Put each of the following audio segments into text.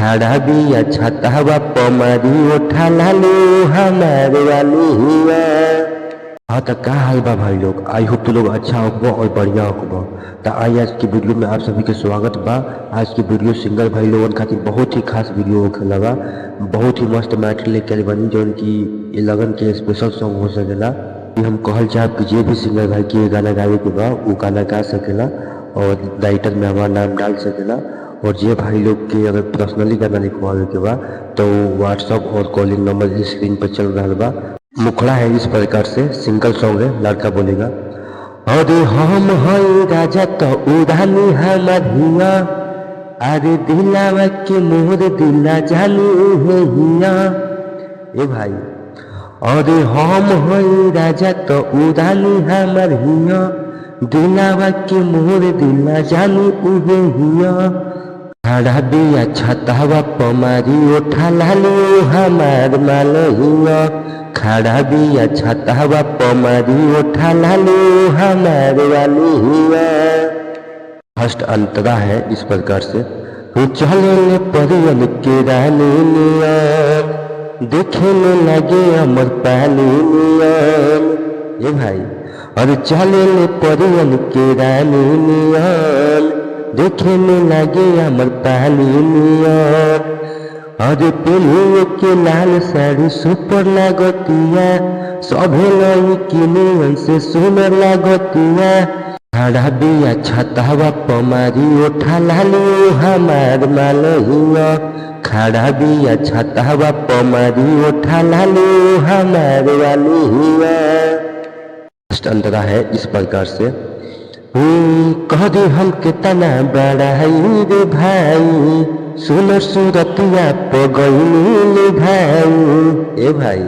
खड़ा बिया छतवा पमारी उठा लालू हमारे वाली हुआ। हाँ तो क्या हाल बा भाई लोग, आई होप तो लोग अच्छा होगा और बढ़िया होगा। तो आई आज की वीडियो में आप सभी के स्वागत बा। आज की वीडियो सिंगल भाई लोगन खातिर बहुत ही खास वीडियो होखे लगा। बहुत ही मस्त मैटर लेके आइल बानी जौन की ये लगन के स्पेशल सॉन्ग हो सकेला। हम कहल चाहब कि जे भी सिंगर भाई के गाना गावे के बा वो गाना गा सकेला और राइटर में हमारा नाम डाल सकेला। और जे भाई लोग के अगर पर्सनली गाना लिखवावे के बा तो व्हाट्सअप और कॉलिंग नंबर स्क्रीन पर चल रहा बा। मुखड़ा है इस प्रकार से, सिंगल सॉन्ग है, लड़का बोलेगा। अरे हम हई राजा तो उड़ानी हमार हिया, अरे दिलावा के मोर दिला जानी है हिया। ए भाई, अरे हम हई राजा तो उड़ानी हमार हिया, दिलावा के मोर दिला जानी उहे हिया। खड़ा बिया छतवा पमारी उठा लालू हमार माल हिया, खड़ा बिया छतवा पमारी उठा लालू हमार वाली हुआ। फर्स्ट अंतरा है इस प्रकार से। चले परियन के रानी नियन, देखे में लगे अमर पानी नियन। ये भाई, और चले परियन के रानी नियन, देखे में लगे अमर पानी नियन। अरे पेलिए के लाल साड़ी सुपर लागतिया, सभे लड़की से सुनर लागतिया। खड़ा बिया छतवा पमारी उठा लालू हमार माल हुआ, खड़ा बिया छतवा पमारी उठा लालू हमार वाली हुआ। अंतरा है इस प्रकार से। कह दे हम कितना बड़ा है रे भाई, सुनर सूरतिया पगैनी भाई। ए भाई,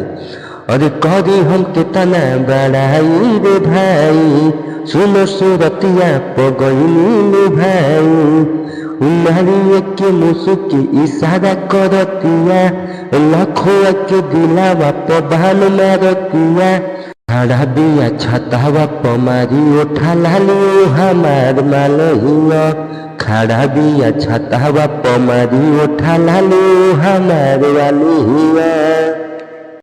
अरे कह दे हम कितना बड़ा है रे भाई, सुनर सूरतिया पगैनी भाई। मारिए के मुसुकी इशारा करतिया, लखोआ के दिलावा पर बाल मारतिया। खड़ा बिया छतवा पमारी उठा लालू हमार माल हुआ, खड़ा बिया छतवा पमारी उठा लालू हमार वाली हुआ।